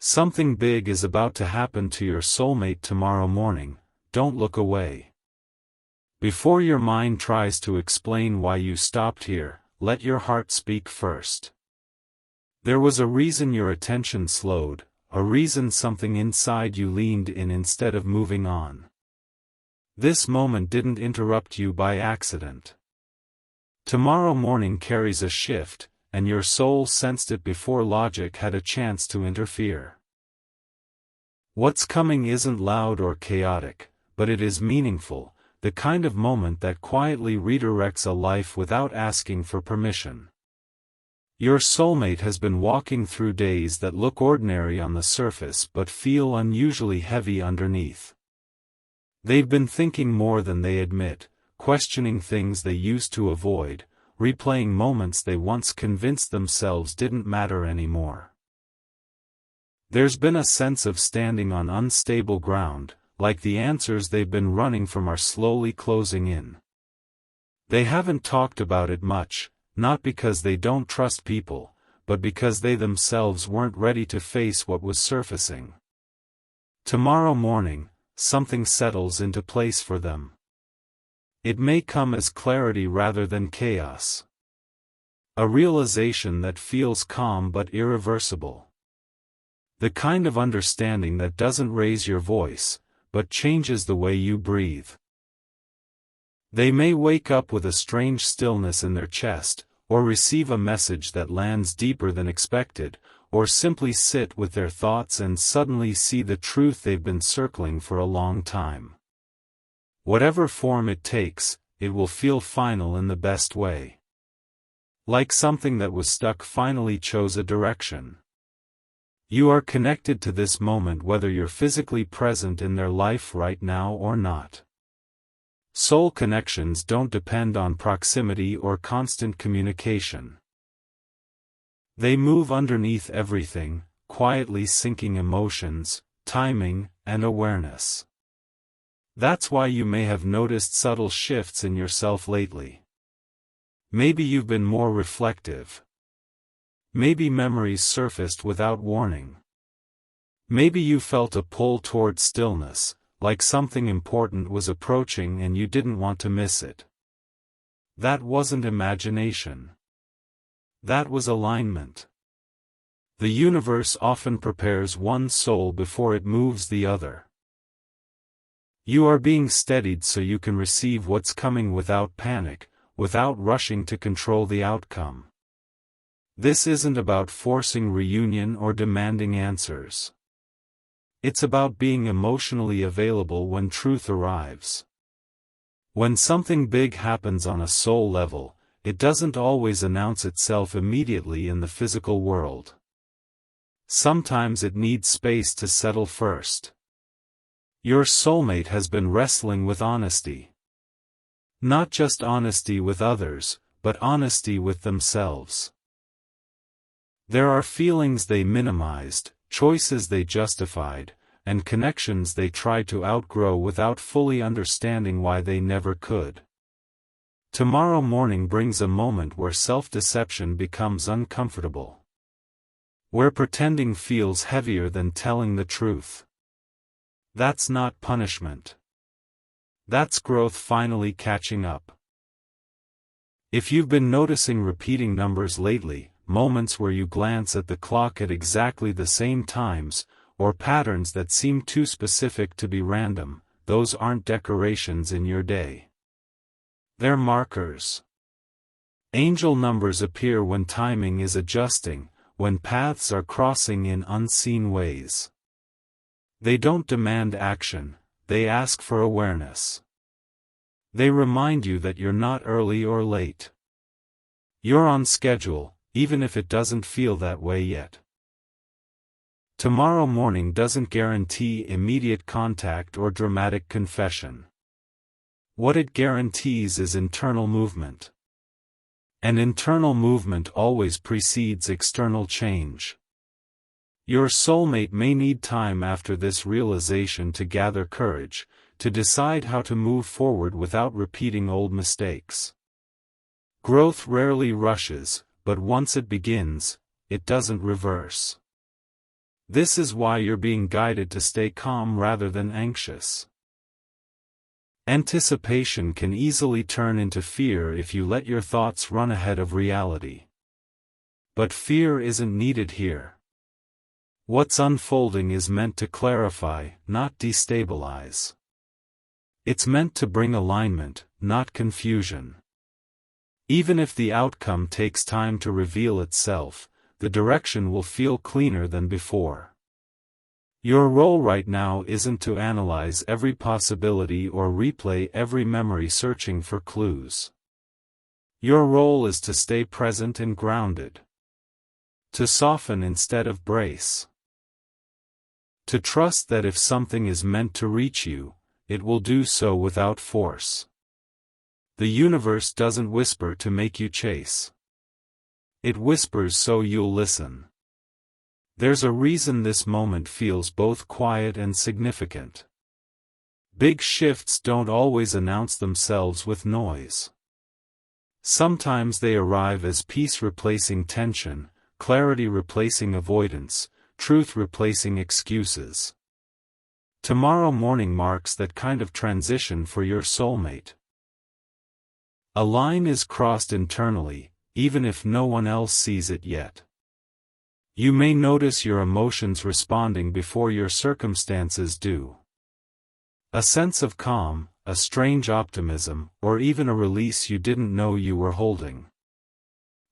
Something big is about to happen to your soulmate tomorrow morning. Don't look away. Before your mind tries to explain why you stopped here, let your heart speak first. There was a reason your attention slowed, a reason something inside you leaned in instead of moving on. This moment didn't interrupt you by accident. Tomorrow morning carries a shift, and your soul sensed it before logic had a chance to interfere. What's coming isn't loud or chaotic, but it is meaningful, the kind of moment that quietly redirects a life without asking for permission. Your soulmate has been walking through days that look ordinary on the surface but feel unusually heavy underneath. They've been thinking more than they admit, questioning things they used to avoid, replaying moments they once convinced themselves didn't matter anymore. There's been a sense of standing on unstable ground, like the answers they've been running from are slowly closing in. They haven't talked about it much, not because they don't trust people, but because they themselves weren't ready to face what was surfacing. Tomorrow morning, something settles into place for them. It may come as clarity rather than chaos. A realization that feels calm but irreversible. The kind of understanding that doesn't raise your voice, but changes the way you breathe. They may wake up with a strange stillness in their chest, or receive a message that lands deeper than expected, or simply sit with their thoughts and suddenly see the truth they've been circling for a long time. Whatever form it takes, it will feel final in the best way. Like something that was stuck finally chose a direction. You are connected to this moment whether you're physically present in their life right now or not. Soul connections don't depend on proximity or constant communication. They move underneath everything, quietly syncing emotions, timing, and awareness. That's why you may have noticed subtle shifts in yourself lately. Maybe you've been more reflective. Maybe memories surfaced without warning. Maybe you felt a pull toward stillness, like something important was approaching and you didn't want to miss it. That wasn't imagination. That was alignment. The universe often prepares one soul before it moves the other. You are being steadied so you can receive what's coming without panic, without rushing to control the outcome. This isn't about forcing reunion or demanding answers. It's about being emotionally available when truth arrives. When something big happens on a soul level, it doesn't always announce itself immediately in the physical world. Sometimes it needs space to settle first. Your soulmate has been wrestling with honesty. Not just honesty with others, but honesty with themselves. There are feelings they minimized, choices they justified, and connections they tried to outgrow without fully understanding why they never could. Tomorrow morning brings a moment where self-deception becomes uncomfortable. Where pretending feels heavier than telling the truth. That's not punishment. That's growth finally catching up. If you've been noticing repeating numbers lately, moments where you glance at the clock at exactly the same times, or patterns that seem too specific to be random, those aren't decorations in your day. They're markers. Angel numbers appear when timing is adjusting, when paths are crossing in unseen ways. They don't demand action, they ask for awareness. They remind you that you're not early or late. You're on schedule, even if it doesn't feel that way yet. Tomorrow morning doesn't guarantee immediate contact or dramatic confession. What it guarantees is internal movement. And internal movement always precedes external change. Your soulmate may need time after this realization to gather courage, to decide how to move forward without repeating old mistakes. Growth rarely rushes, but once it begins, it doesn't reverse. This is why you're being guided to stay calm rather than anxious. Anticipation can easily turn into fear if you let your thoughts run ahead of reality. But fear isn't needed here. What's unfolding is meant to clarify, not destabilize. It's meant to bring alignment, not confusion. Even if the outcome takes time to reveal itself, the direction will feel cleaner than before. Your role right now isn't to analyze every possibility or replay every memory searching for clues. Your role is to stay present and grounded. To soften instead of brace. To trust that if something is meant to reach you, it will do so without force. The universe doesn't whisper to make you chase. It whispers so you'll listen. There's a reason this moment feels both quiet and significant. Big shifts don't always announce themselves with noise. Sometimes they arrive as peace replacing tension, clarity replacing avoidance, truth replacing excuses. Tomorrow morning marks that kind of transition for your soulmate. A line is crossed internally, even if no one else sees it yet. You may notice your emotions responding before your circumstances do. A sense of calm, a strange optimism, or even a release you didn't know you were holding.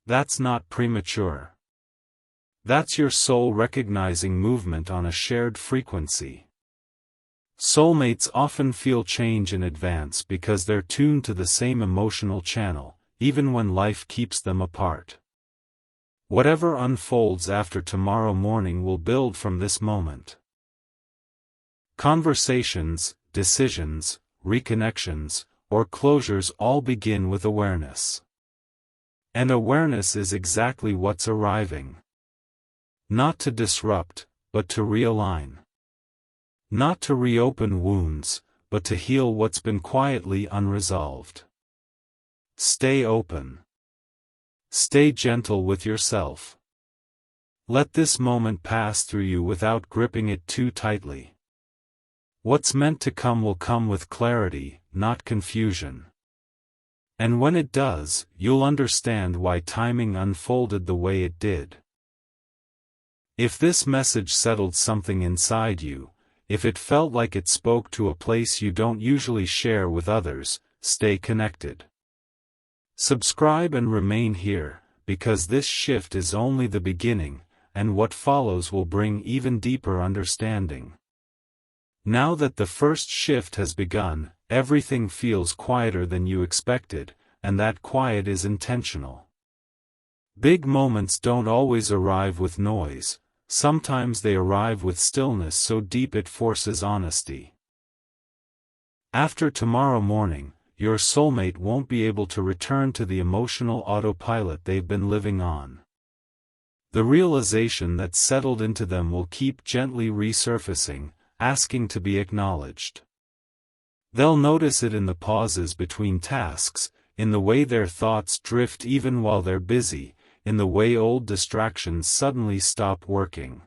That's not premature. That's your soul recognizing movement on a shared frequency. Soulmates often feel change in advance because they're tuned to the same emotional channel, even when life keeps them apart. Whatever unfolds after tomorrow morning will build from this moment. Conversations, decisions, reconnections, or closures all begin with awareness. And awareness is exactly what's arriving. Not to disrupt, but to realign. Not to reopen wounds, but to heal what's been quietly unresolved. Stay open. Stay gentle with yourself. Let this moment pass through you without gripping it too tightly. What's meant to come will come with clarity, not confusion. And when it does, you'll understand why timing unfolded the way it did. If this message settled something inside you, if it felt like it spoke to a place you don't usually share with others, stay connected. Subscribe and remain here, because this shift is only the beginning, and what follows will bring even deeper understanding. Now that the first shift has begun, everything feels quieter than you expected, and that quiet is intentional. Big moments don't always arrive with noise, sometimes they arrive with stillness so deep it forces honesty. After tomorrow morning, your soulmate won't be able to return to the emotional autopilot they've been living on. The realization that settled into them will keep gently resurfacing, asking to be acknowledged. They'll notice it in the pauses between tasks, in the way their thoughts drift even while they're busy, in the way old distractions suddenly stop working.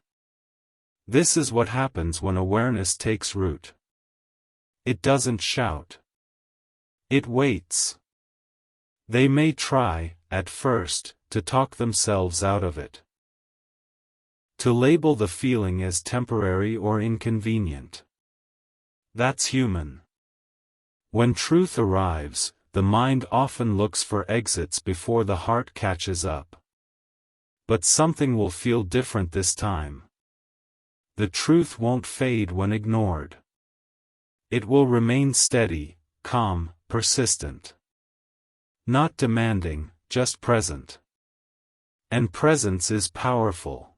This is what happens when awareness takes root. It doesn't shout. It waits. They may try, at first, to talk themselves out of it. To label the feeling as temporary or inconvenient. That's human. When truth arrives, the mind often looks for exits before the heart catches up. But something will feel different this time. The truth won't fade when ignored. It will remain steady, calm, persistent. Not demanding, just present. And presence is powerful.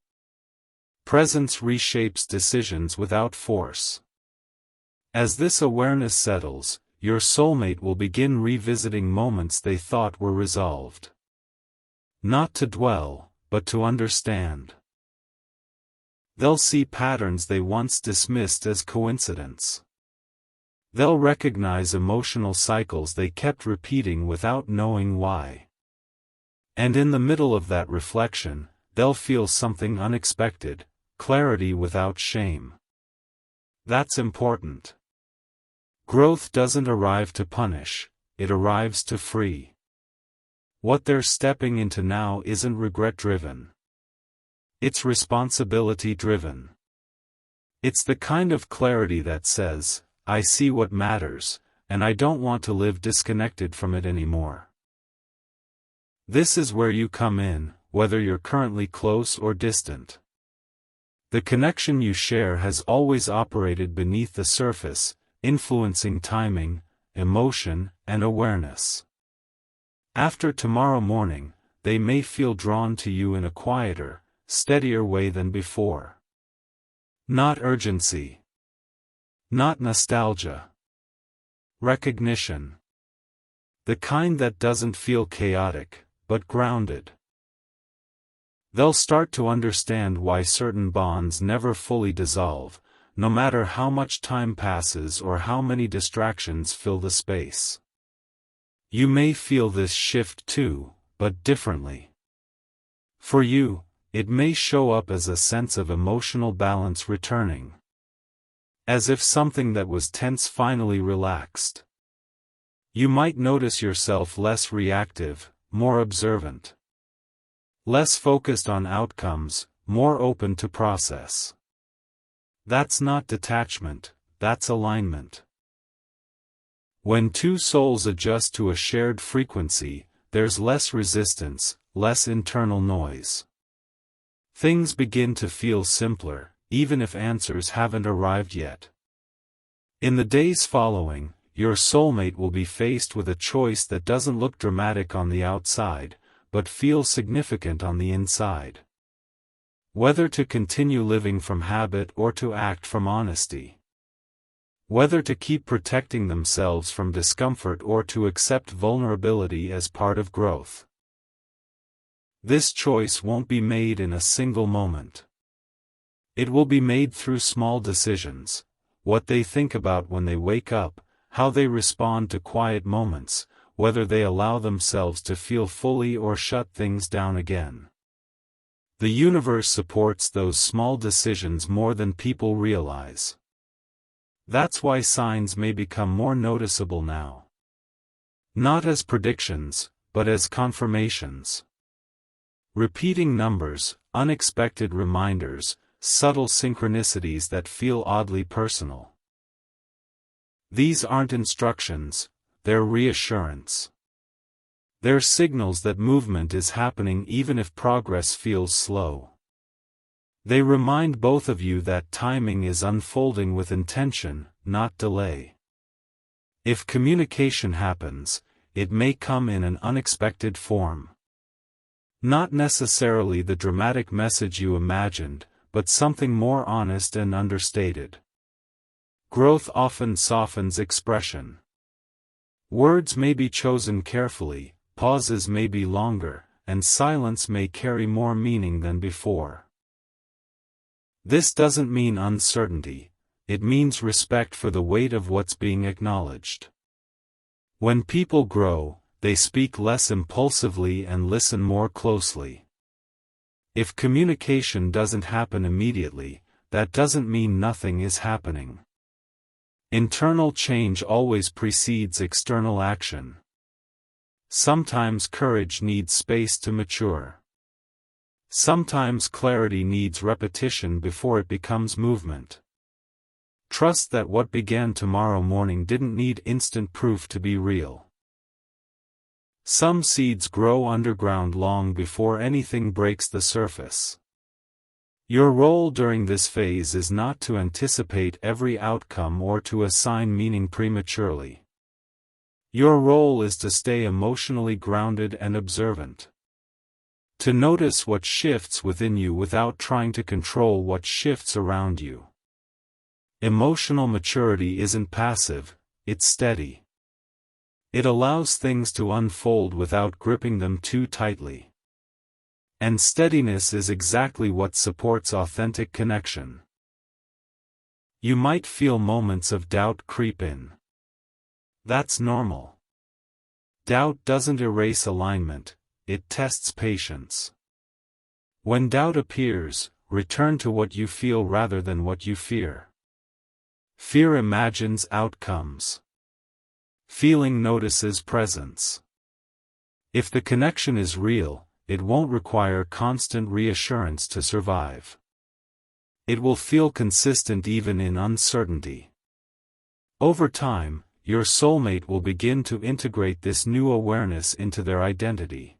Presence reshapes decisions without force. As this awareness settles, your soulmate will begin revisiting moments they thought were resolved. Not to dwell, but to understand. They'll see patterns they once dismissed as coincidence. They'll recognize emotional cycles they kept repeating without knowing why. And in the middle of that reflection, they'll feel something unexpected, clarity without shame. That's important. Growth doesn't arrive to punish, it arrives to free. What they're stepping into now isn't regret-driven. It's responsibility-driven. It's the kind of clarity that says, I see what matters, and I don't want to live disconnected from it anymore. This is where you come in, whether you're currently close or distant. The connection you share has always operated beneath the surface, influencing timing, emotion, and awareness. After tomorrow morning, they may feel drawn to you in a quieter, steadier way than before. Not urgency. Not nostalgia. Recognition. The kind that doesn't feel chaotic, but grounded. They'll start to understand why certain bonds never fully dissolve, no matter how much time passes or how many distractions fill the space. You may feel this shift too, but differently. For you, it may show up as a sense of emotional balance returning. As if something that was tense finally relaxed. You might notice yourself less reactive, more observant. Less focused on outcomes, more open to process. That's not detachment, that's alignment. When two souls adjust to a shared frequency, there's less resistance, less internal noise. Things begin to feel simpler, even if answers haven't arrived yet. In the days following, your soulmate will be faced with a choice that doesn't look dramatic on the outside, but feels significant on the inside. Whether to continue living from habit or to act from honesty. Whether to keep protecting themselves from discomfort or to accept vulnerability as part of growth. This choice won't be made in a single moment. It will be made through small decisions, what they think about when they wake up, how they respond to quiet moments, whether they allow themselves to feel fully or shut things down again. The universe supports those small decisions more than people realize. That's why signs may become more noticeable now. Not as predictions, but as confirmations. Repeating numbers, unexpected reminders, subtle synchronicities that feel oddly personal. These aren't instructions, they're reassurance. They're signals that movement is happening even if progress feels slow. They remind both of you that timing is unfolding with intention, not delay. If communication happens, it may come in an unexpected form. Not necessarily the dramatic message you imagined, but something more honest and understated. Growth often softens expression. Words may be chosen carefully, pauses may be longer, and silence may carry more meaning than before. This doesn't mean uncertainty, it means respect for the weight of what's being acknowledged. When people grow, they speak less impulsively and listen more closely. If communication doesn't happen immediately, that doesn't mean nothing is happening. Internal change always precedes external action. Sometimes courage needs space to mature. Sometimes clarity needs repetition before it becomes movement. Trust that what began tomorrow morning didn't need instant proof to be real. Some seeds grow underground long before anything breaks the surface. Your role during this phase is not to anticipate every outcome or to assign meaning prematurely. Your role is to stay emotionally grounded and observant. To notice what shifts within you without trying to control what shifts around you. Emotional maturity isn't passive, it's steady. It allows things to unfold without gripping them too tightly. And steadiness is exactly what supports authentic connection. You might feel moments of doubt creep in. That's normal. Doubt doesn't erase alignment, it tests patience. When doubt appears, return to what you feel rather than what you fear. Fear imagines outcomes. Feeling notices presence. If the connection is real, it won't require constant reassurance to survive. It will feel consistent even in uncertainty. Over time, your soulmate will begin to integrate this new awareness into their identity.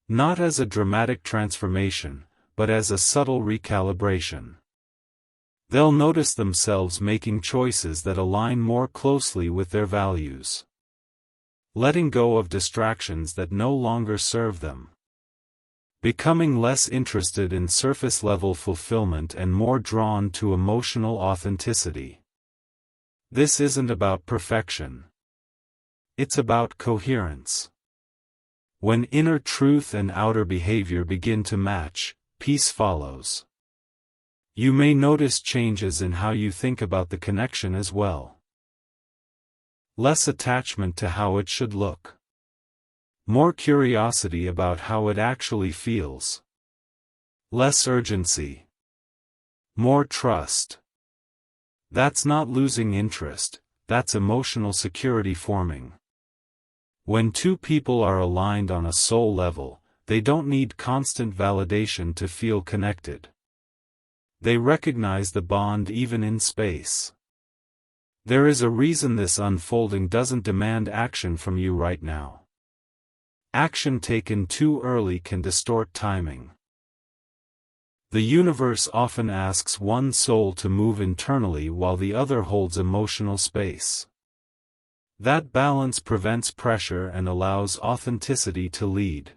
Not as a dramatic transformation, but as a subtle recalibration. They'll notice themselves making choices that align more closely with their values. Letting go of distractions that no longer serve them. Becoming less interested in surface-level fulfillment and more drawn to emotional authenticity. This isn't about perfection. It's about coherence. When inner truth and outer behavior begin to match, peace follows. You may notice changes in how you think about the connection as well. Less attachment to how it should look. More curiosity about how it actually feels. Less urgency. More trust. That's not losing interest, that's emotional security forming. When two people are aligned on a soul level, they don't need constant validation to feel connected. They recognize the bond even in space. There is a reason this unfolding doesn't demand action from you right now. Action taken too early can distort timing. The universe often asks one soul to move internally while the other holds emotional space. That balance prevents pressure and allows authenticity to lead.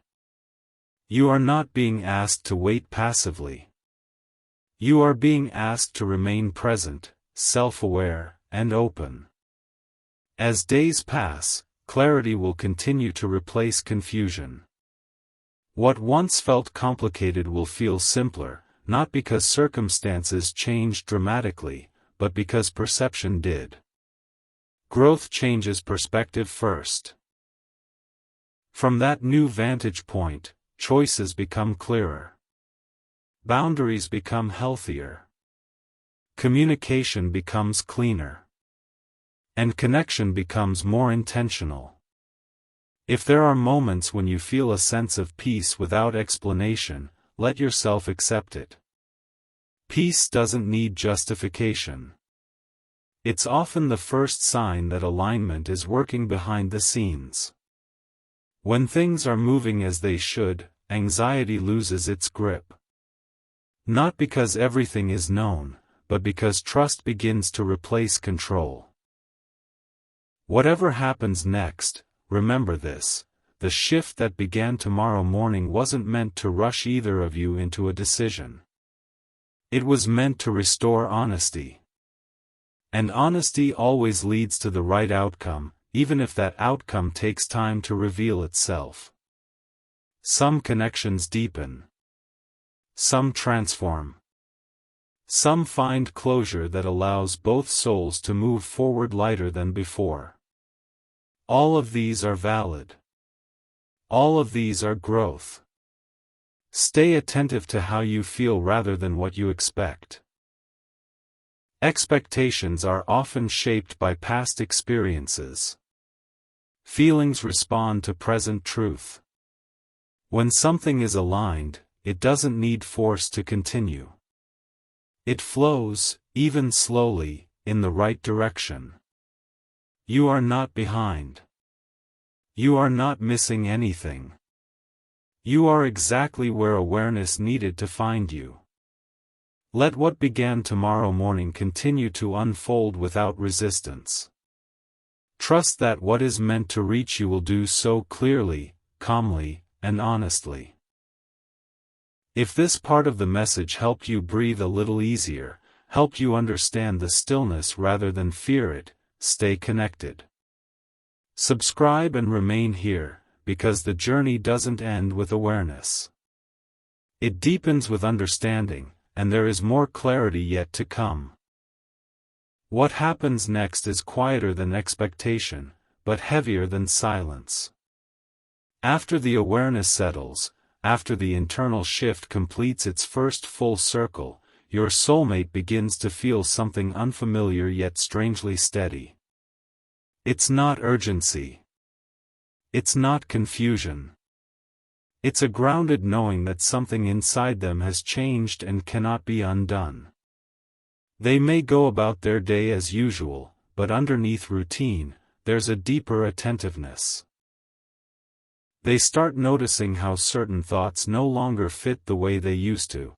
You are not being asked to wait passively. You are being asked to remain present, self-aware, and open. As days pass, clarity will continue to replace confusion. What once felt complicated will feel simpler, not because circumstances changed dramatically, but because perception did. Growth changes perspective first. From that new vantage point, choices become clearer. Boundaries become healthier. Communication becomes cleaner. And connection becomes more intentional. If there are moments when you feel a sense of peace without explanation, let yourself accept it. Peace doesn't need justification. It's often the first sign that alignment is working behind the scenes. When things are moving as they should, anxiety loses its grip. Not because everything is known, but because trust begins to replace control. Whatever happens next, remember this: the shift that began tomorrow morning wasn't meant to rush either of you into a decision. It was meant to restore honesty. And honesty always leads to the right outcome, even if that outcome takes time to reveal itself. Some connections deepen. Some transform. Some find closure that allows both souls to move forward lighter than before. All of these are valid. All of these are growth. Stay attentive to how you feel rather than what you expect. Expectations are often shaped by past experiences. Feelings respond to present truth. When something is aligned, it doesn't need force to continue. It flows, even slowly, in the right direction. You are not behind. You are not missing anything. You are exactly where awareness needed to find you. Let what began tomorrow morning continue to unfold without resistance. Trust that what is meant to reach you will do so clearly, calmly, and honestly. If this part of the message helped you breathe a little easier, helped you understand the stillness rather than fear it, stay connected. Subscribe and remain here, because the journey doesn't end with awareness. It deepens with understanding, and there is more clarity yet to come. What happens next is quieter than expectation, but heavier than silence. After the awareness settles, after the internal shift completes its first full circle, your soulmate begins to feel something unfamiliar yet strangely steady. It's not urgency. It's not confusion. It's a grounded knowing that something inside them has changed and cannot be undone. They may go about their day as usual, but underneath routine, there's a deeper attentiveness. They start noticing how certain thoughts no longer fit the way they used to.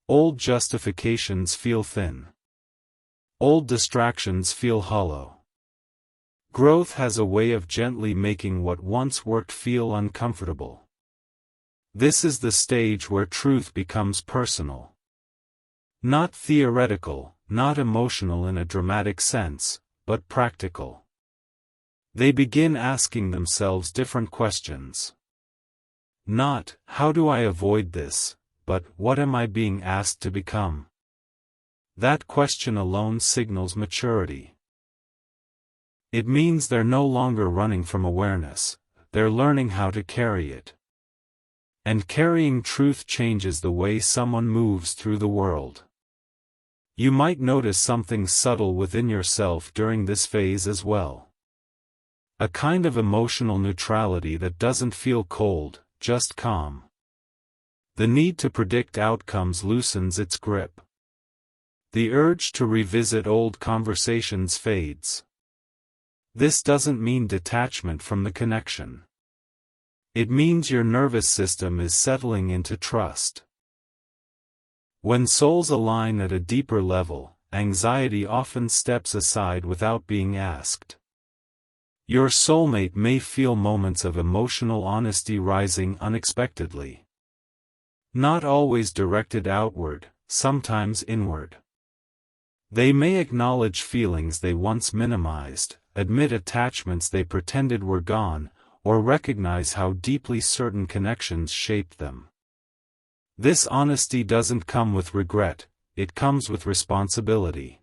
Old justifications feel thin. Old distractions feel hollow. Growth has a way of gently making what once worked feel uncomfortable. This is the stage where truth becomes personal. Not theoretical, not emotional in a dramatic sense, but practical. They begin asking themselves different questions. Not, how do I avoid this, but what am I being asked to become? That question alone signals maturity. It means they're no longer running from awareness, they're learning how to carry it. And carrying truth changes the way someone moves through the world. You might notice something subtle within yourself during this phase as well. A kind of emotional neutrality that doesn't feel cold, just calm. The need to predict outcomes loosens its grip. The urge to revisit old conversations fades. This doesn't mean detachment from the connection. It means your nervous system is settling into trust. When souls align at a deeper level, anxiety often steps aside without being asked. Your soulmate may feel moments of emotional honesty rising unexpectedly. Not always directed outward, sometimes inward. They may acknowledge feelings they once minimized, admit attachments they pretended were gone, or recognize how deeply certain connections shaped them. This honesty doesn't come with regret, it comes with responsibility.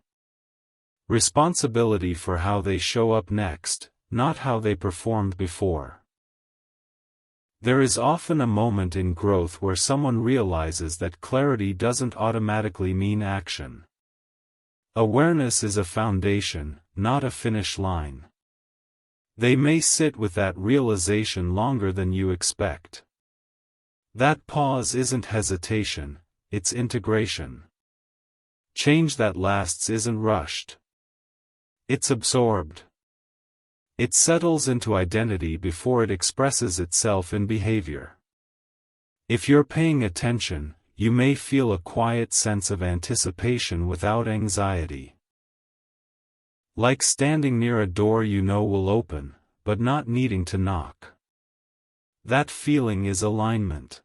Responsibility for how they show up next, not how they performed before. There is often a moment in growth where someone realizes that clarity doesn't automatically mean action. Awareness is a foundation, not a finish line. They may sit with that realization longer than you expect. That pause isn't hesitation, it's integration. Change that lasts isn't rushed. It's absorbed. It settles into identity before it expresses itself in behavior. If you're paying attention, you may feel a quiet sense of anticipation without anxiety. Like standing near a door you know will open, but not needing to knock. That feeling is alignment.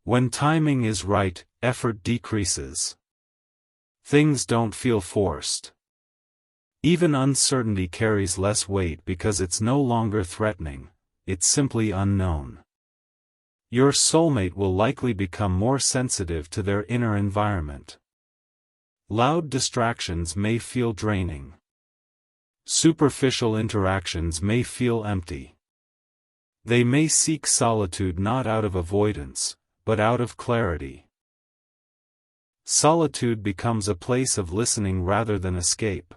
When timing is right, effort decreases. Things don't feel forced. Even uncertainty carries less weight because it's no longer threatening, it's simply unknown. Your soulmate will likely become more sensitive to their inner environment. Loud distractions may feel draining. Superficial interactions may feel empty. They may seek solitude not out of avoidance, but out of clarity. Solitude becomes a place of listening rather than escape.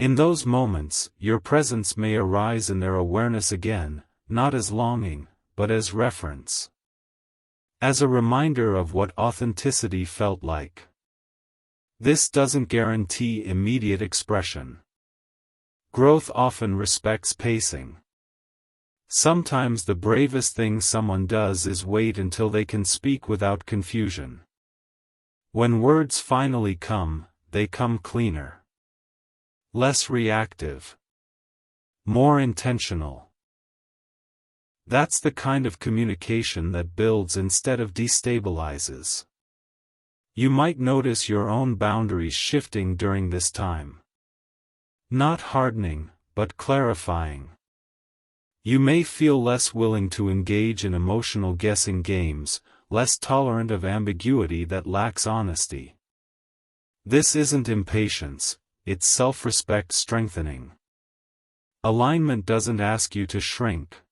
In those moments, your presence may arise in their awareness again, not as longing, but as reference. As a reminder of what authenticity felt like. This doesn't guarantee immediate expression. Growth often respects pacing. Sometimes the bravest thing someone does is wait until they can speak without confusion. When words finally come, they come cleaner. Less reactive. More intentional. That's the kind of communication that builds instead of destabilizes. You might notice your own boundaries shifting during this time. Not hardening, but clarifying. You may feel less willing to engage in emotional guessing games, less tolerant of ambiguity that lacks honesty. This isn't impatience, it's self-respect strengthening. Alignment doesn't ask you to shrink.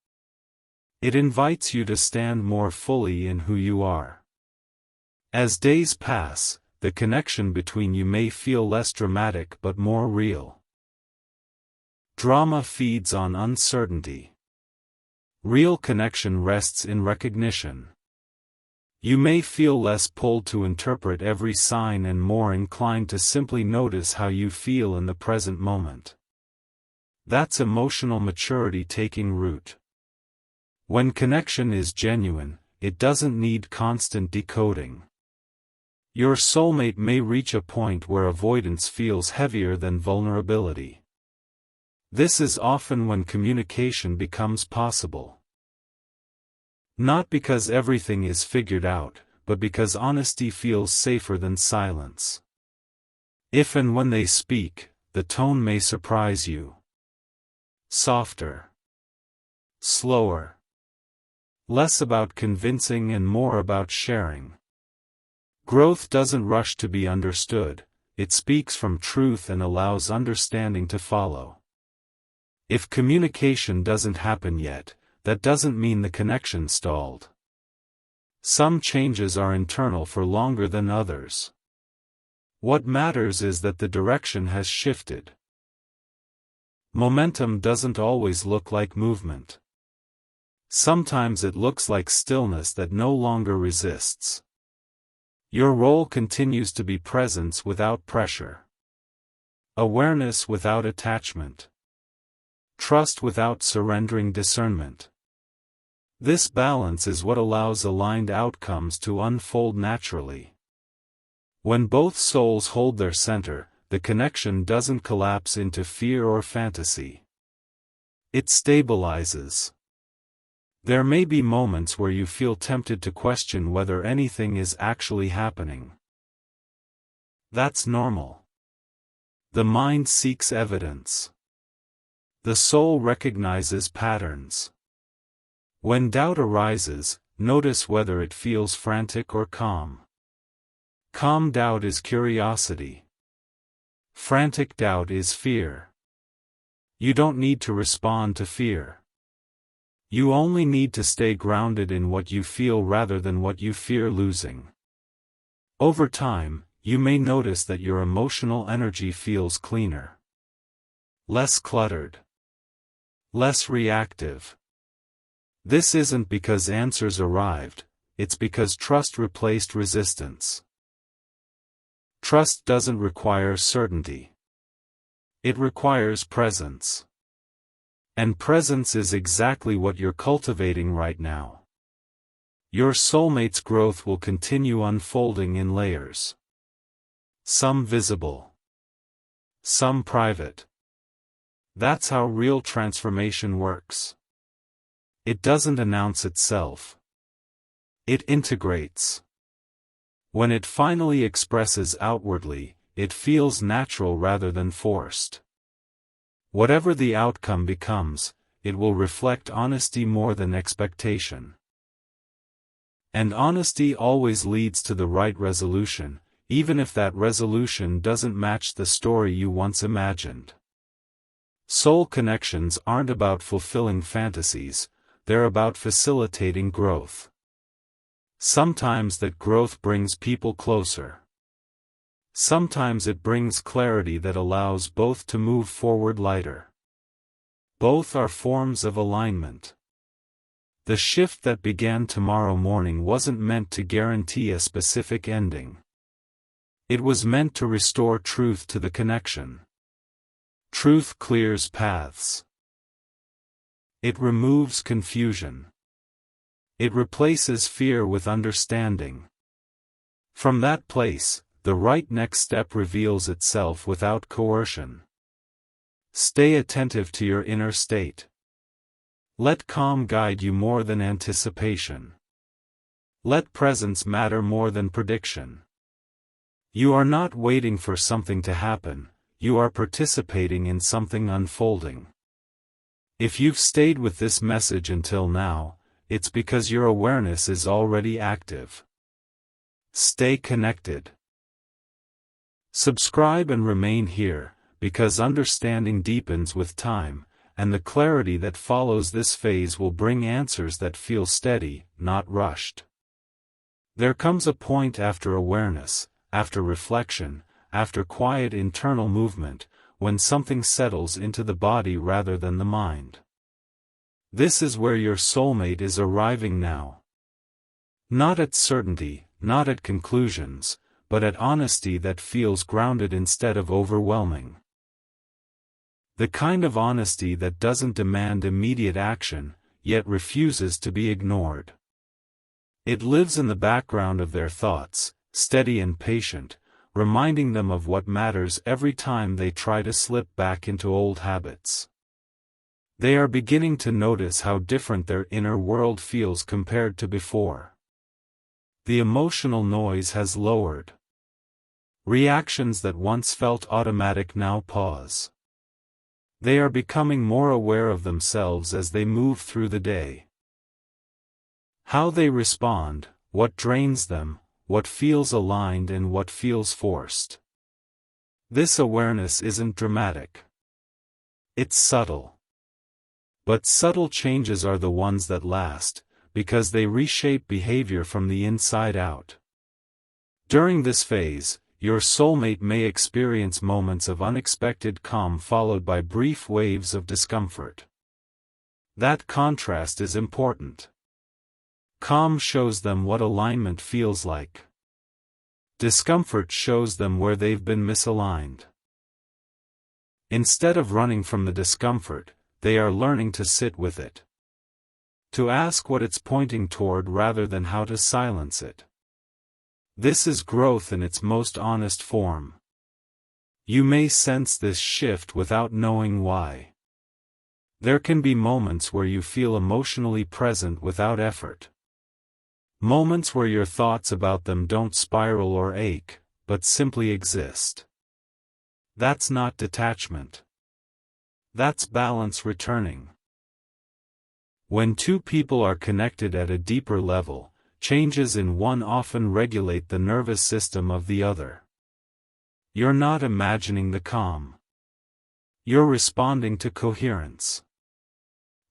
It invites you to stand more fully in who you are. As days pass, the connection between you may feel less dramatic but more real. Drama feeds on uncertainty. Real connection rests in recognition. You may feel less pulled to interpret every sign and more inclined to simply notice how you feel in the present moment. That's emotional maturity taking root. When connection is genuine, it doesn't need constant decoding. Your soulmate may reach a point where avoidance feels heavier than vulnerability. This is often when communication becomes possible. Not because everything is figured out, but because honesty feels safer than silence. If and when they speak, the tone may surprise you. Softer. Slower. Less about convincing and more about sharing. Growth doesn't rush to be understood, it speaks from truth and allows understanding to follow. If communication doesn't happen yet, that doesn't mean the connection stalled. Some changes are internal for longer than others. What matters is that the direction has shifted. Momentum doesn't always look like movement. Sometimes it looks like stillness that no longer resists. Your role continues to be presence without pressure. Awareness without attachment. Trust without surrendering discernment. This balance is what allows aligned outcomes to unfold naturally. When both souls hold their center, the connection doesn't collapse into fear or fantasy. It stabilizes. There may be moments where you feel tempted to question whether anything is actually happening. That's normal. The mind seeks evidence. The soul recognizes patterns. When doubt arises, notice whether it feels frantic or calm. Calm doubt is curiosity. Frantic doubt is fear. You don't need to respond to fear. You only need to stay grounded in what you feel rather than what you fear losing. Over time, you may notice that your emotional energy feels cleaner. Less cluttered. Less reactive. This isn't because answers arrived, it's because trust replaced resistance. Trust doesn't require certainty. It requires presence. And presence is exactly what you're cultivating right now. Your soulmate's growth will continue unfolding in layers. Some visible. Some private. That's how real transformation works. It doesn't announce itself. It integrates. When it finally expresses outwardly, it feels natural rather than forced. Whatever the outcome becomes, it will reflect honesty more than expectation. And honesty always leads to the right resolution, even if that resolution doesn't match the story you once imagined. Soul connections aren't about fulfilling fantasies, they're about facilitating growth. Sometimes that growth brings people closer. Sometimes it brings clarity that allows both to move forward lighter. Both are forms of alignment. The shift that began tomorrow morning wasn't meant to guarantee a specific ending. It was meant to restore truth to the connection. Truth clears paths. It removes confusion. It replaces fear with understanding. From that place, the right next step reveals itself without coercion. Stay attentive to your inner state. Let calm guide you more than anticipation. Let presence matter more than prediction. You are not waiting for something to happen, you are participating in something unfolding. If you've stayed with this message until now, it's because your awareness is already active. Stay connected. Subscribe and remain here, because understanding deepens with time, and the clarity that follows this phase will bring answers that feel steady, not rushed. There comes a point after awareness, after reflection, after quiet internal movement, when something settles into the body rather than the mind. This is where your soulmate is arriving now. Not at certainty, not at conclusions, but at honesty that feels grounded instead of overwhelming. The kind of honesty that doesn't demand immediate action, yet refuses to be ignored. It lives in the background of their thoughts, steady and patient, reminding them of what matters every time they try to slip back into old habits. They are beginning to notice how different their inner world feels compared to before. The emotional noise has lowered. Reactions that once felt automatic now pause. They are becoming more aware of themselves as they move through the day. How they respond, what drains them, what feels aligned and what feels forced. This awareness isn't dramatic. It's subtle. But subtle changes are the ones that last, because they reshape behavior from the inside out. During this phase, your soulmate may experience moments of unexpected calm followed by brief waves of discomfort. That contrast is important. Calm shows them what alignment feels like. Discomfort shows them where they've been misaligned. Instead of running from the discomfort, they are learning to sit with it. To ask what it's pointing toward rather than how to silence it. This is growth in its most honest form. You may sense this shift without knowing why. There can be moments where you feel emotionally present without effort. Moments where your thoughts about them don't spiral or ache, but simply exist. That's not detachment. That's balance returning. When two people are connected at a deeper level, changes in one often regulate the nervous system of the other. You're not imagining the calm. You're responding to coherence.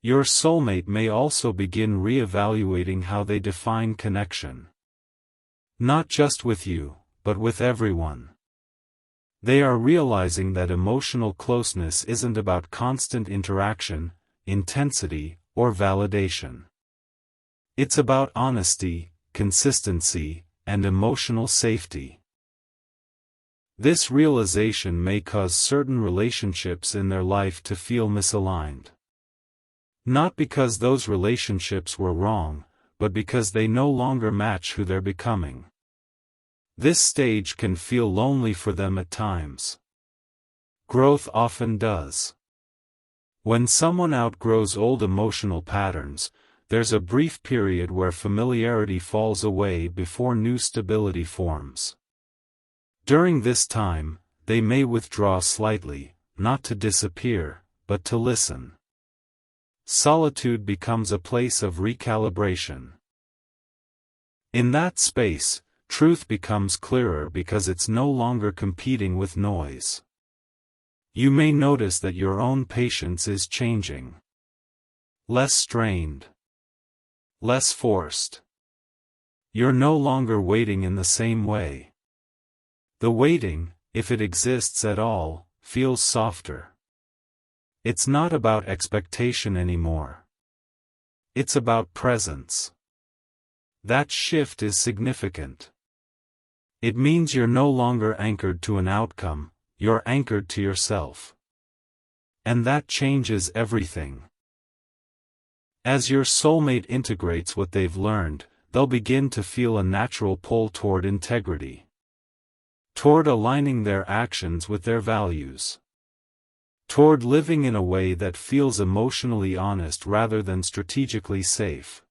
Your soulmate may also begin re-evaluating how they define connection. Not just with you, but with everyone. They are realizing that emotional closeness isn't about constant interaction, intensity, or validation. It's about honesty, consistency, and emotional safety. This realization may cause certain relationships in their life to feel misaligned. Not because those relationships were wrong, but because they no longer match who they're becoming. This stage can feel lonely for them at times. Growth often does. When someone outgrows old emotional patterns, there's a brief period where familiarity falls away before new stability forms. During this time, they may withdraw slightly, not to disappear, but to listen. Solitude becomes a place of recalibration. In that space, truth becomes clearer because it's no longer competing with noise. You may notice that your own patience is changing. Less strained. Less forced. You're no longer waiting in the same way. The waiting, if it exists at all, feels softer. It's not about expectation anymore. It's about presence. That shift is significant. It means you're no longer anchored to an outcome, you're anchored to yourself. And that changes everything. As your soulmate integrates what they've learned, they'll begin to feel a natural pull toward integrity. Toward aligning their actions with their values. Toward living in a way that feels emotionally honest rather than strategically safe.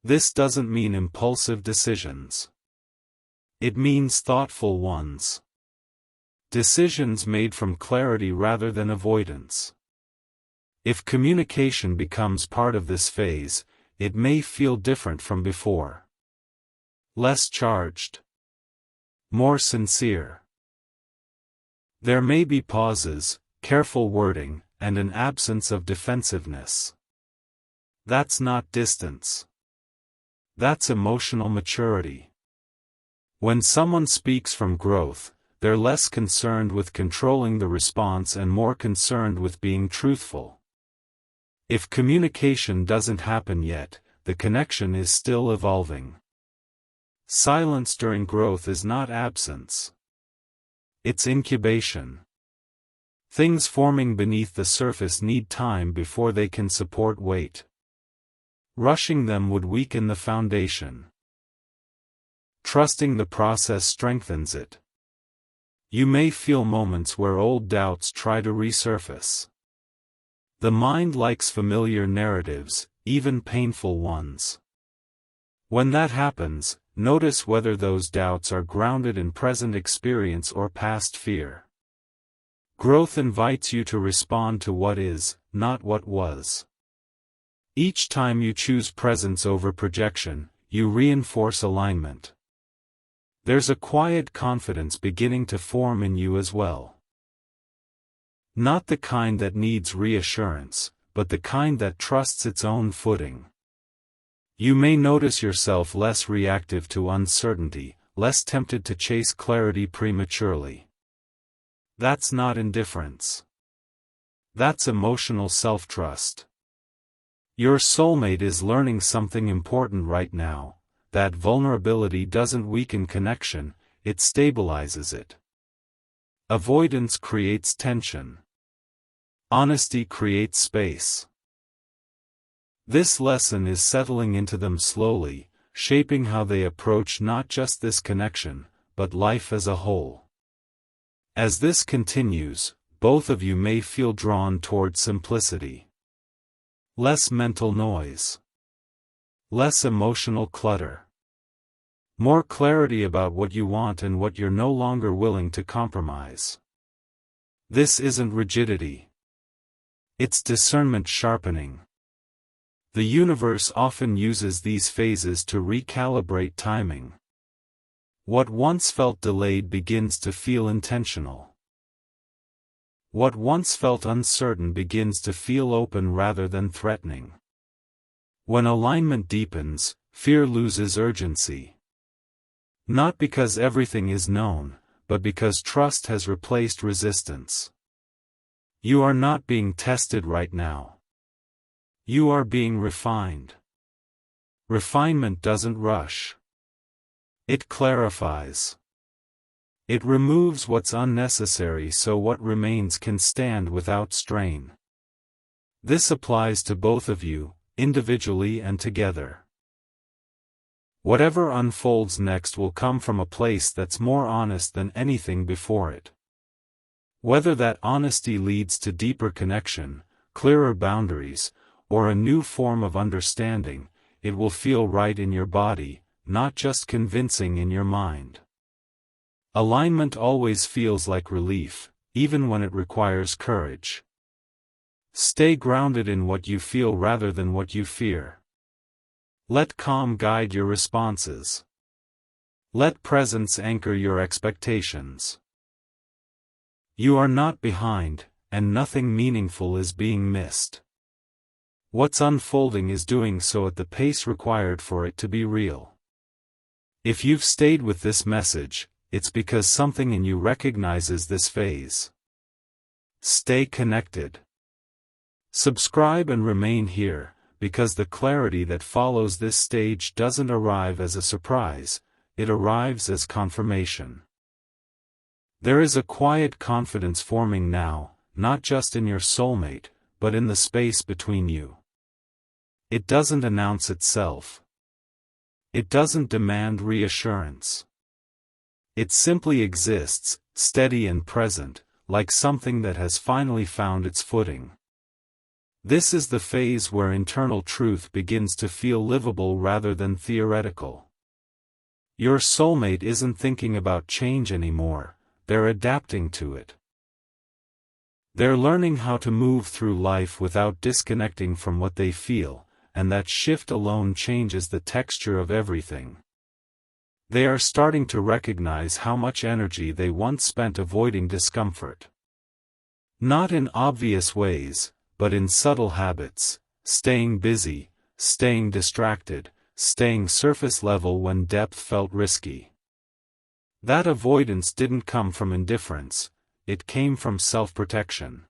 This doesn't mean impulsive decisions. It means thoughtful ones. Decisions made from clarity rather than avoidance. If communication becomes part of this phase, it may feel different from before. Less charged. More sincere. There may be pauses, careful wording, and an absence of defensiveness. That's not distance. That's emotional maturity. When someone speaks from growth, they're less concerned with controlling the response and more concerned with being truthful. If communication doesn't happen yet, the connection is still evolving. Silence during growth is not absence. It's incubation. Things forming beneath the surface need time before they can support weight. Rushing them would weaken the foundation. Trusting the process strengthens it. You may feel moments where old doubts try to resurface. The mind likes familiar narratives, even painful ones. When that happens, notice whether those doubts are grounded in present experience or past fear. Growth invites you to respond to what is, not what was. Each time you choose presence over projection, you reinforce alignment. There's a quiet confidence beginning to form in you as well. Not the kind that needs reassurance, but the kind that trusts its own footing. You may notice yourself less reactive to uncertainty, less tempted to chase clarity prematurely. That's not indifference. That's emotional self-trust. Your soulmate is learning something important right now. That vulnerability doesn't weaken connection, it stabilizes it. Avoidance creates tension. Honesty creates space. This lesson is settling into them slowly, shaping how they approach not just this connection, but life as a whole. As this continues, both of you may feel drawn toward simplicity. Less mental noise. Less emotional clutter. More clarity about what you want and what you're no longer willing to compromise. This isn't rigidity. It's discernment sharpening. The universe often uses these phases to recalibrate timing. What once felt delayed begins to feel intentional. What once felt uncertain begins to feel open rather than threatening. When alignment deepens, fear loses urgency. Not because everything is known, but because trust has replaced resistance. You are not being tested right now. You are being refined. Refinement doesn't rush. It clarifies. It removes what's unnecessary so what remains can stand without strain. This applies to both of you, individually and together. Whatever unfolds next will come from a place that's more honest than anything before it. Whether that honesty leads to deeper connection, clearer boundaries, or a new form of understanding, it will feel right in your body, not just convincing in your mind. Alignment always feels like relief, even when it requires courage. Stay grounded in what you feel rather than what you fear. Let calm guide your responses. Let presence anchor your expectations. You are not behind, and nothing meaningful is being missed. What's unfolding is doing so at the pace required for it to be real. If you've stayed with this message, it's because something in you recognizes this phase. Stay connected. Subscribe and remain here, because the clarity that follows this stage doesn't arrive as a surprise, it arrives as confirmation. There is a quiet confidence forming now, not just in your soulmate, but in the space between you. It doesn't announce itself. It doesn't demand reassurance. It simply exists, steady and present, like something that has finally found its footing. This is the phase where internal truth begins to feel livable rather than theoretical. Your soulmate isn't thinking about change anymore, they're adapting to it. They're learning how to move through life without disconnecting from what they feel, and that shift alone changes the texture of everything. They are starting to recognize how much energy they once spent avoiding discomfort. Not in obvious ways, but in subtle habits, staying busy, staying distracted, staying surface level when depth felt risky. That avoidance didn't come from indifference, it came from self-protection.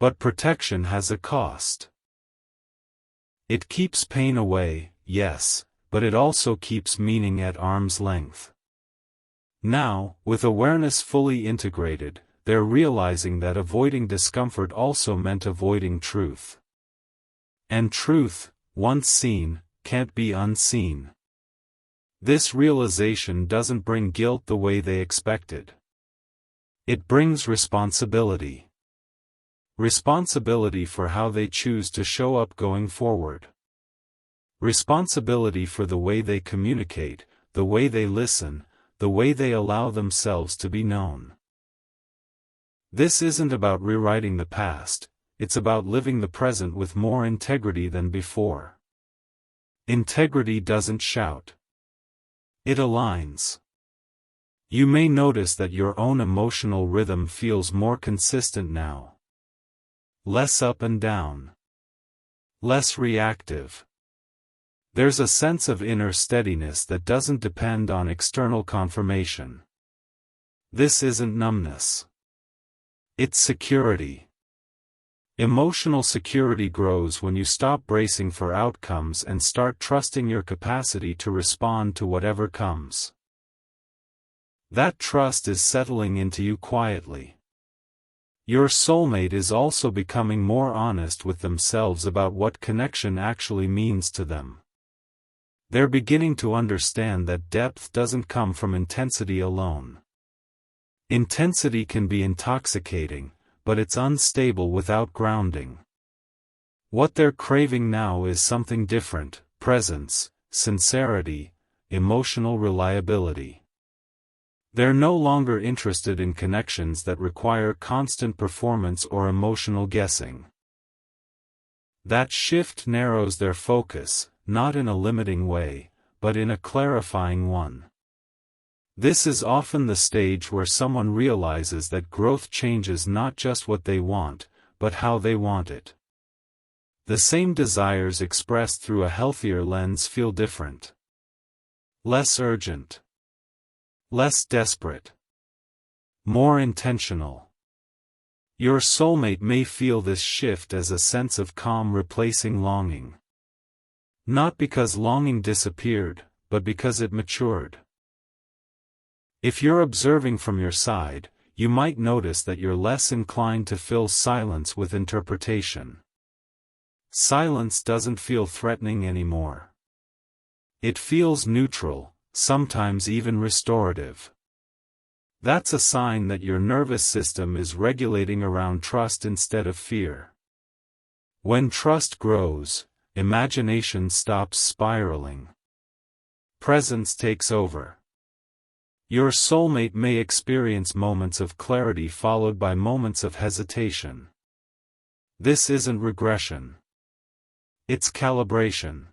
But protection has a cost. It keeps pain away, yes, but it also keeps meaning at arm's length. Now, with awareness fully integrated, they're realizing that avoiding discomfort also meant avoiding truth. And truth, once seen, can't be unseen. This realization doesn't bring guilt the way they expected. It brings responsibility. Responsibility for how they choose to show up going forward. Responsibility for the way they communicate, the way they listen, the way they allow themselves to be known. This isn't about rewriting the past, it's about living the present with more integrity than before. Integrity doesn't shout. It aligns. You may notice that your own emotional rhythm feels more consistent now. Less up and down. Less reactive. There's a sense of inner steadiness that doesn't depend on external confirmation. This isn't numbness. It's security. Emotional security grows when you stop bracing for outcomes and start trusting your capacity to respond to whatever comes. That trust is settling into you quietly. Your soulmate is also becoming more honest with themselves about what connection actually means to them. They're beginning to understand that depth doesn't come from intensity alone. Intensity can be intoxicating, but it's unstable without grounding. What they're craving now is something different: presence, sincerity, emotional reliability. They're no longer interested in connections that require constant performance or emotional guessing. That shift narrows their focus, not in a limiting way, but in a clarifying one. This is often the stage where someone realizes that growth changes not just what they want, but how they want it. The same desires expressed through a healthier lens feel different. Less urgent. Less desperate. More intentional. Your soulmate may feel this shift as a sense of calm replacing longing. Not because longing disappeared, but because it matured. If you're observing from your side, you might notice that you're less inclined to fill silence with interpretation. Silence doesn't feel threatening anymore. It feels neutral, sometimes even restorative. That's a sign that your nervous system is regulating around trust instead of fear. When trust grows, imagination stops spiraling. Presence takes over. Your soulmate may experience moments of clarity followed by moments of hesitation. This isn't regression. It's calibration.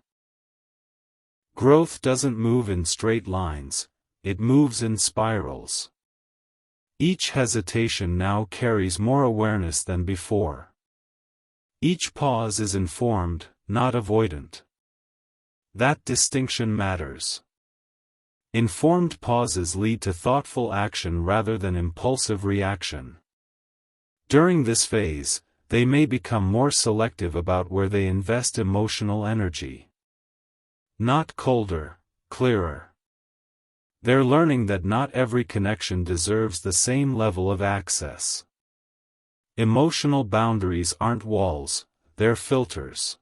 Growth doesn't move in straight lines, it moves in spirals. Each hesitation now carries more awareness than before. Each pause is informed, not avoidant. That distinction matters. Informed pauses lead to thoughtful action rather than impulsive reaction. During this phase, they may become more selective about where they invest emotional energy. Not colder, clearer. They're learning that not every connection deserves the same level of access. Emotional boundaries aren't walls, they're filters.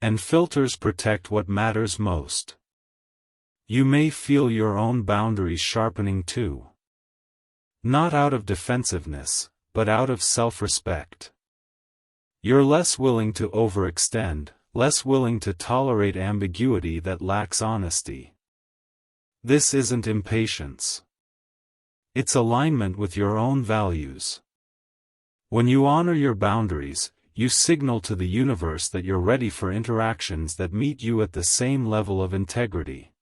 And filters protect what matters most. You may feel your own boundaries sharpening too. Not out of defensiveness, but out of self-respect. You're less willing to overextend, less willing to tolerate ambiguity that lacks honesty. This isn't impatience. It's alignment with your own values. When you honor your boundaries, you signal to the universe that you're ready for interactions that meet you at the same level of integrity.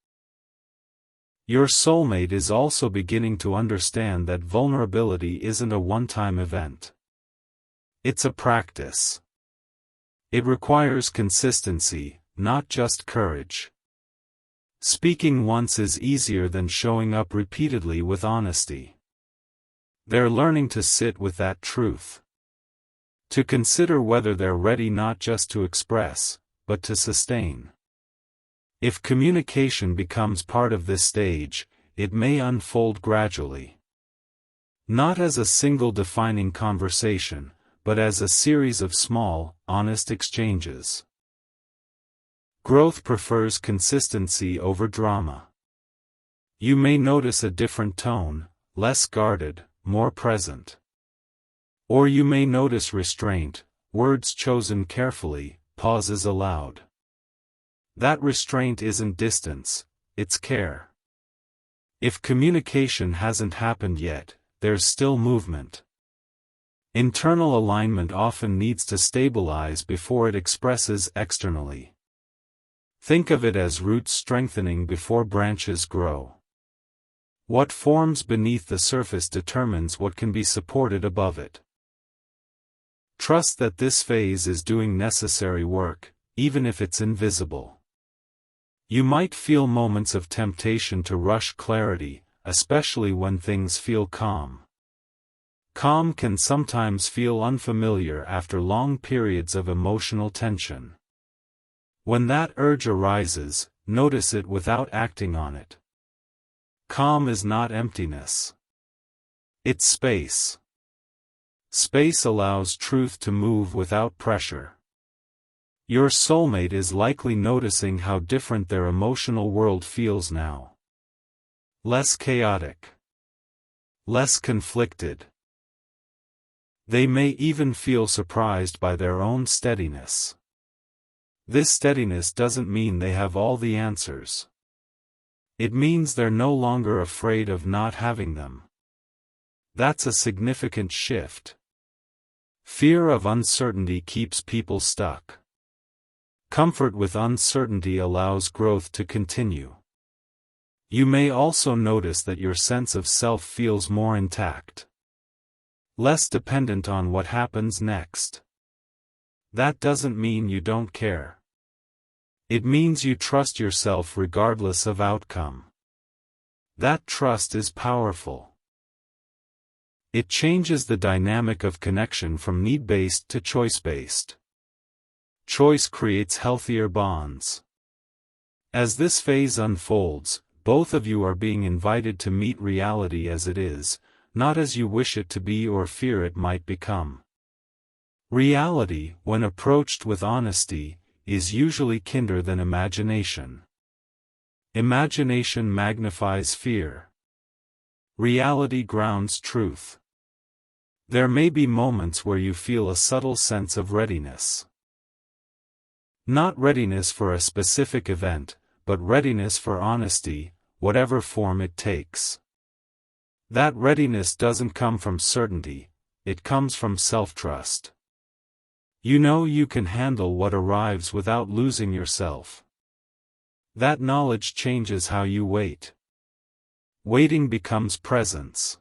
Your soulmate is also beginning to understand that vulnerability isn't a one-time event. It's a practice. It requires consistency, not just courage. Speaking once is easier than showing up repeatedly with honesty. They're learning to sit with that truth. To consider whether they're ready not just to express, but to sustain. If communication becomes part of this stage, it may unfold gradually. Not as a single defining conversation, but as a series of small, honest exchanges. Growth prefers consistency over drama. You may notice a different tone, less guarded, more present. Or you may notice restraint, words chosen carefully, pauses allowed. That restraint isn't distance, it's care. If communication hasn't happened yet, there's still movement. Internal alignment often needs to stabilize before it expresses externally. Think of it as roots strengthening before branches grow. What forms beneath the surface determines what can be supported above it. Trust that this phase is doing necessary work, even if it's invisible. You might feel moments of temptation to rush clarity, especially when things feel calm. Calm can sometimes feel unfamiliar after long periods of emotional tension. When that urge arises, notice it without acting on it. Calm is not emptiness. It's space. Space allows truth to move without pressure. Your soulmate is likely noticing how different their emotional world feels now. Less chaotic. Less conflicted. They may even feel surprised by their own steadiness. This steadiness doesn't mean they have all the answers. It means they're no longer afraid of not having them. That's a significant shift. Fear of uncertainty keeps people stuck. Comfort with uncertainty allows growth to continue. You may also notice that your sense of self feels more intact. Less dependent on what happens next. That doesn't mean you don't care. It means you trust yourself regardless of outcome. That trust is powerful. It changes the dynamic of connection from need-based to choice-based. Choice creates healthier bonds. As this phase unfolds, both of you are being invited to meet reality as it is, not as you wish it to be or fear it might become. Reality, when approached with honesty, is usually kinder than imagination. Imagination magnifies fear. Reality grounds truth. There may be moments where you feel a subtle sense of readiness. Not readiness for a specific event, but readiness for honesty, whatever form it takes. That readiness doesn't come from certainty, it comes from self-trust. You know you can handle what arrives without losing yourself. That knowledge changes how you wait. Waiting becomes presence.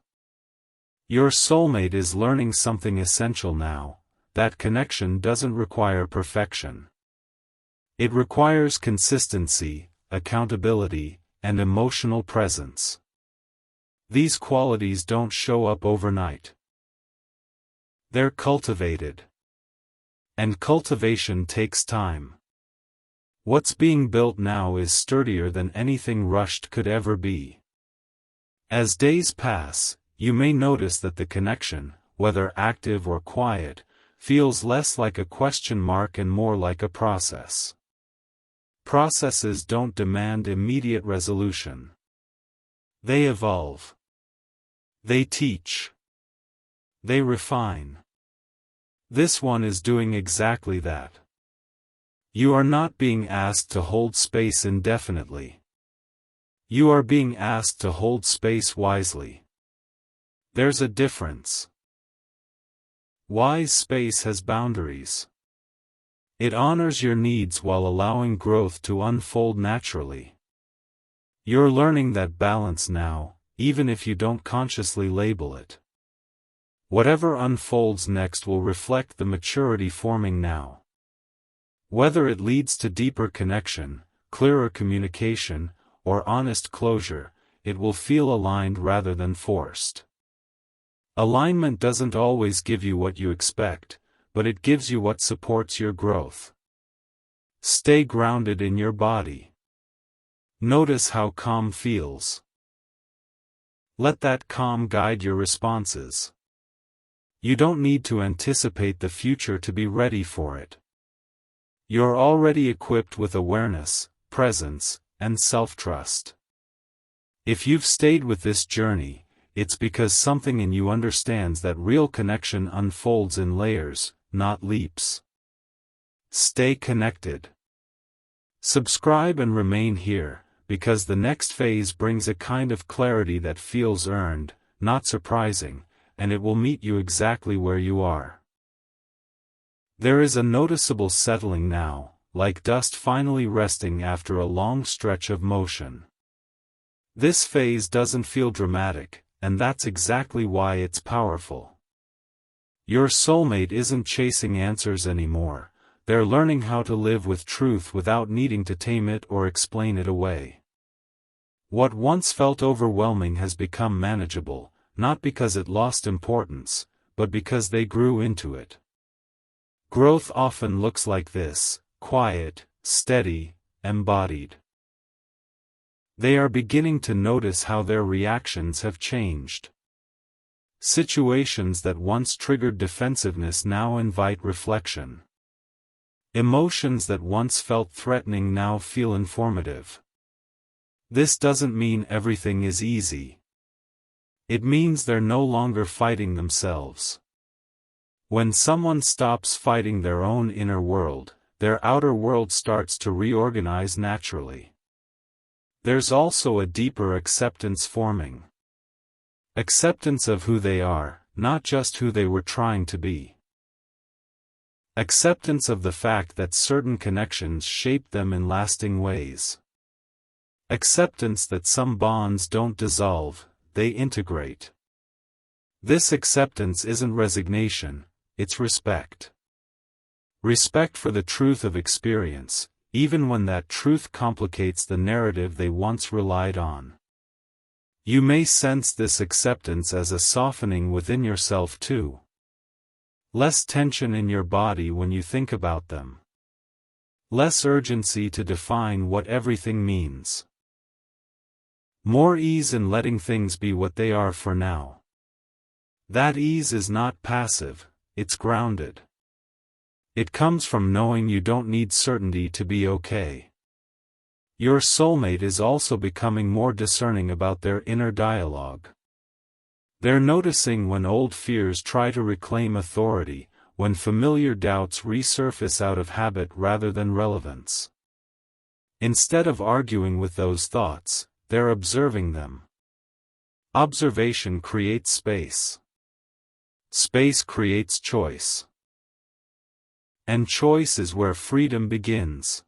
Your soulmate is learning something essential now, that connection doesn't require perfection. It requires consistency, accountability, and emotional presence. These qualities don't show up overnight. They're cultivated. And cultivation takes time. What's being built now is sturdier than anything rushed could ever be. As days pass, you may notice that the connection, whether active or quiet, feels less like a question mark and more like a process. Processes don't demand immediate resolution. They evolve. They teach. They refine. This one is doing exactly that. You are not being asked to hold space indefinitely. You are being asked to hold space wisely. There's a difference. Wise space has boundaries. It honors your needs while allowing growth to unfold naturally. You're learning that balance now, even if you don't consciously label it. Whatever unfolds next will reflect the maturity forming now. Whether it leads to deeper connection, clearer communication, or honest closure, it will feel aligned rather than forced. Alignment doesn't always give you what you expect, but it gives you what supports your growth. Stay grounded in your body. Notice how calm feels. Let that calm guide your responses. You don't need to anticipate the future to be ready for it. You're already equipped with awareness, presence, and self-trust. If you've stayed with this journey, it's because something in you understands that real connection unfolds in layers, not leaps. Stay connected. Subscribe and remain here, because the next phase brings a kind of clarity that feels earned, not surprising, and it will meet you exactly where you are. There is a noticeable settling now, like dust finally resting after a long stretch of motion. This phase doesn't feel dramatic, and that's exactly why it's powerful. Your soulmate isn't chasing answers anymore, they're learning how to live with truth without needing to tame it or explain it away. What once felt overwhelming has become manageable, not because it lost importance, but because they grew into it. Growth often looks like this: quiet, steady, embodied. They are beginning to notice how their reactions have changed. Situations that once triggered defensiveness now invite reflection. Emotions that once felt threatening now feel informative. This doesn't mean everything is easy. It means they're no longer fighting themselves. When someone stops fighting their own inner world, their outer world starts to reorganize naturally. There's also a deeper acceptance forming. Acceptance of who they are, not just who they were trying to be. Acceptance of the fact that certain connections shape them in lasting ways. Acceptance that some bonds don't dissolve, they integrate. This acceptance isn't resignation, it's respect. Respect for the truth of experience, even when that truth complicates the narrative they once relied on. You may sense this acceptance as a softening within yourself too. Less tension in your body when you think about them. Less urgency to define what everything means. More ease in letting things be what they are for now. That ease is not passive, it's grounded. It comes from knowing you don't need certainty to be okay. Your soulmate is also becoming more discerning about their inner dialogue. They're noticing when old fears try to reclaim authority, when familiar doubts resurface out of habit rather than relevance. Instead of arguing with those thoughts, they're observing them. Observation creates space. Space creates choice. And choice is where freedom begins.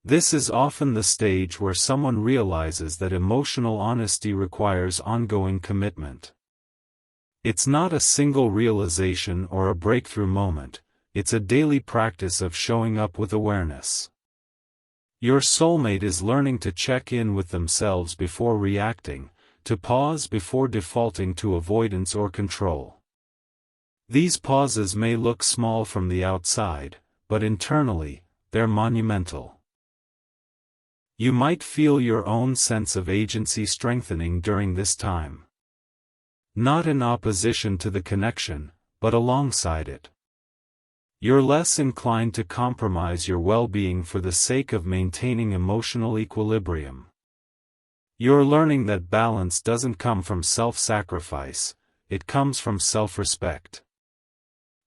This is often the stage where someone realizes that emotional honesty requires ongoing commitment. It's not a single realization or a breakthrough moment, it's a daily practice of showing up with awareness. Your soulmate is learning to check in with themselves before reacting, to pause before defaulting to avoidance or control. These pauses may look small from the outside, but internally, they're monumental. You might feel your own sense of agency strengthening during this time. Not in opposition to the connection, but alongside it. You're less inclined to compromise your well-being for the sake of maintaining emotional equilibrium. You're learning that balance doesn't come from self-sacrifice, it comes from self-respect.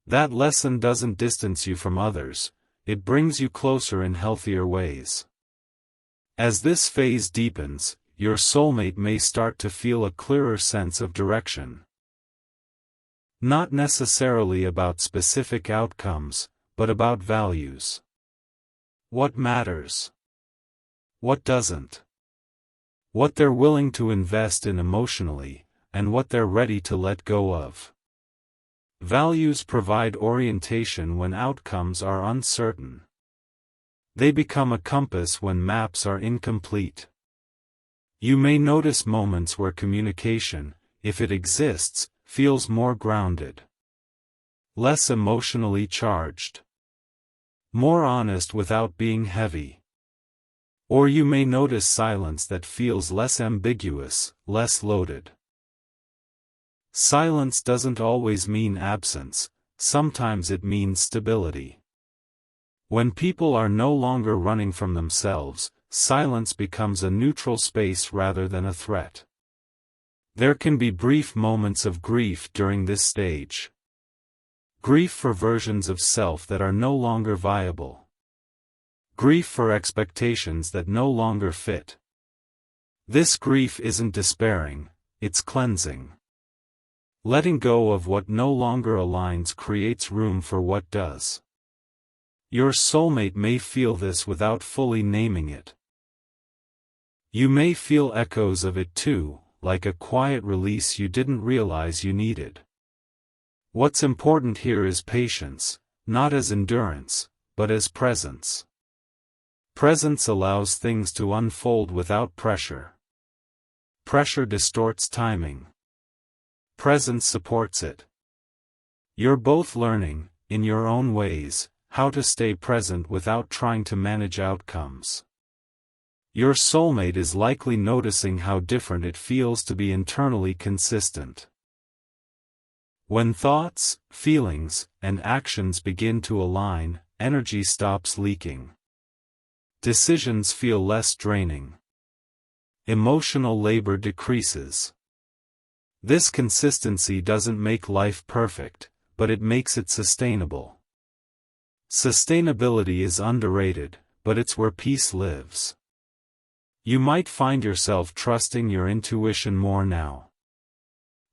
That lesson doesn't distance you from others, it brings you closer in healthier ways. As this phase deepens, your soulmate may start to feel a clearer sense of direction. Not necessarily about specific outcomes, but about values. What matters? What doesn't? what they're willing to invest in emotionally, and what they're ready to let go of. Values provide orientation when outcomes are uncertain. They become a compass when maps are incomplete. You may notice moments where communication, if it exists, feels more grounded, less emotionally charged, more honest without being heavy. Or you may notice silence that feels less ambiguous, less loaded. Silence doesn't always mean absence, sometimes it means stability. When people are no longer running from themselves, silence becomes a neutral space rather than a threat. There can be brief moments of grief during this stage. Grief for versions of self that are no longer viable. Grief for expectations that no longer fit. This grief isn't despairing, it's cleansing. Letting go of what no longer aligns creates room for what does. Your soulmate may feel this without fully naming it. You may feel echoes of it too, like a quiet release you didn't realize you needed. What's important here is patience, not as endurance, but as presence. Presence allows things to unfold without pressure. Pressure distorts timing. Presence supports it. You're both learning, in your own ways, how to stay present without trying to manage outcomes. Your soulmate is likely noticing how different it feels to be internally consistent. When thoughts, feelings, and actions begin to align, energy stops leaking. Decisions feel less draining. Emotional labor decreases. This consistency doesn't make life perfect, but it makes it sustainable. Sustainability is underrated, but it's where peace lives. You might find yourself trusting your intuition more now.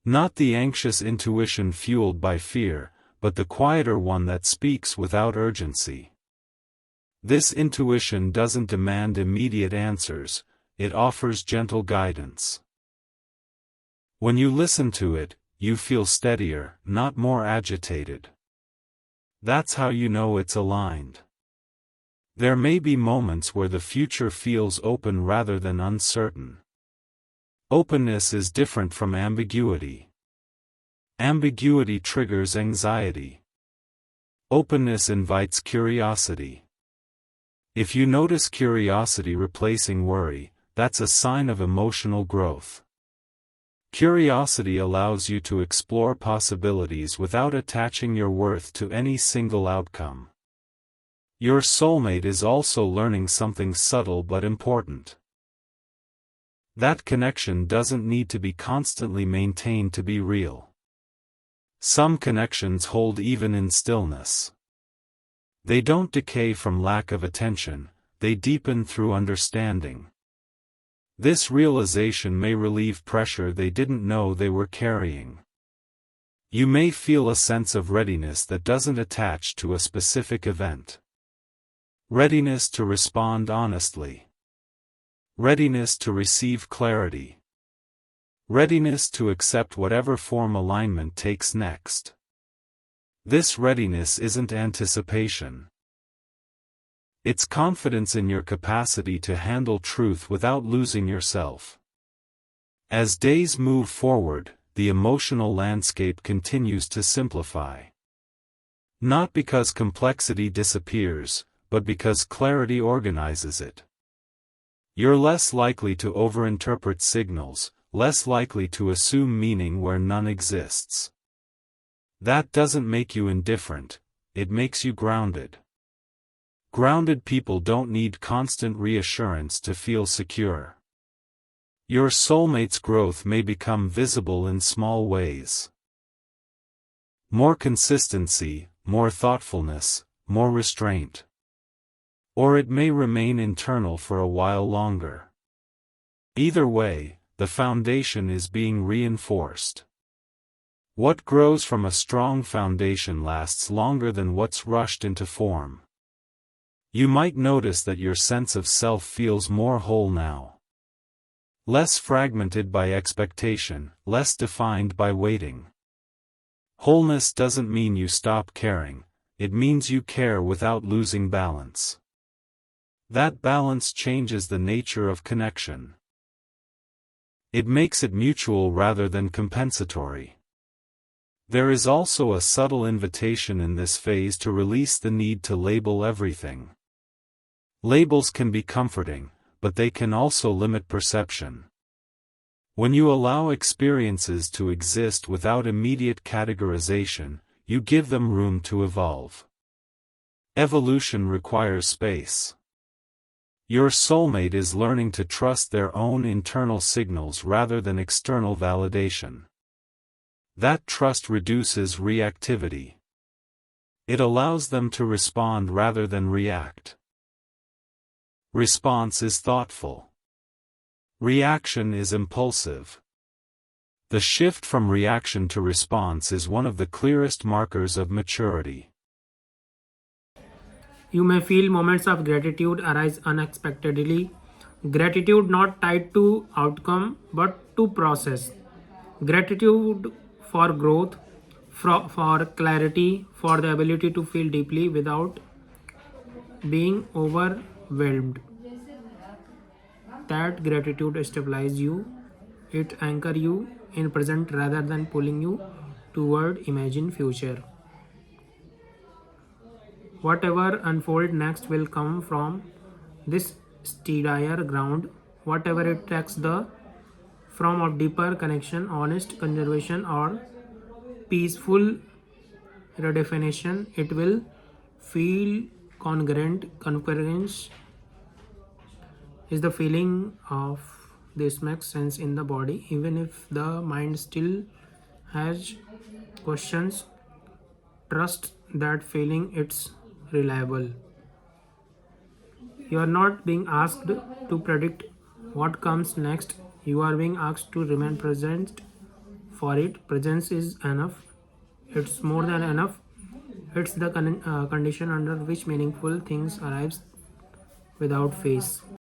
Not the anxious intuition fueled by fear, but the quieter one that speaks without urgency. This intuition doesn't demand immediate answers, it offers gentle guidance. When you listen to it, you feel steadier, not more agitated. That's how you know it's aligned. There may be moments where the future feels open rather than uncertain. Openness is different from ambiguity. Ambiguity triggers anxiety. Openness invites curiosity. If you notice curiosity replacing worry, that's a sign of emotional growth. Curiosity allows you to explore possibilities without attaching your worth to any single outcome. Your soulmate is also learning something subtle but important. That connection doesn't need to be constantly maintained to be real. Some connections hold even in stillness. They don't decay from lack of attention, they deepen through understanding. This realization may relieve pressure they didn't know they were carrying. You may feel a sense of readiness that doesn't attach to a specific event. Readiness to respond honestly. Readiness to receive clarity. Readiness to accept whatever form alignment takes next. This readiness isn't anticipation. It's confidence in your capacity to handle truth without losing yourself. As days move forward, the emotional landscape continues to simplify. Not because complexity disappears, but because clarity organizes it. You're less likely to overinterpret signals, less likely to assume meaning where none exists. That doesn't make you indifferent, it makes you grounded. Grounded people don't need constant reassurance to feel secure. Your soulmate's growth may become visible in small ways. More consistency, more thoughtfulness, more restraint. Or it may remain internal for a while longer. Either way, the foundation is being reinforced. What grows from a strong foundation lasts longer than what's rushed into form. You might notice that your sense of self feels more whole now. Less fragmented by expectation, less defined by waiting. Wholeness doesn't mean you stop caring, it means you care without losing balance. That balance changes the nature of connection. It makes it mutual rather than compensatory. There is also a subtle invitation in this phase to release the need to label everything. Labels can be comforting, but they can also limit perception. When you allow experiences to exist without immediate categorization, you give them room to evolve. Evolution requires space. Your soulmate is learning to trust their own internal signals rather than external validation. That trust reduces reactivity. It allows them to respond rather than react. Response is thoughtful. Reaction is impulsive. The shift from reaction to response is one of the clearest markers of maturity. You may feel moments of gratitude arise unexpectedly. Gratitude not tied to outcome but to process. Gratitude for growth, for clarity, for the ability to feel deeply without being overwhelmed. That gratitude stabilizes you, it anchors you in present rather than pulling you toward imagined future. Whatever unfold next will come from this steadier ground, whatever it takes the form of deeper connection, honest conservation, or peaceful redefinition, it will feel congruent. Concurrence is the feeling of this makes sense in the body, even if the mind still has questions. Trust that feeling, it's reliable. You are not being asked to predict what comes next. You are being asked to remain present for it. Presence is enough. It's more than enough. It's the condition under which meaningful things arrives without face.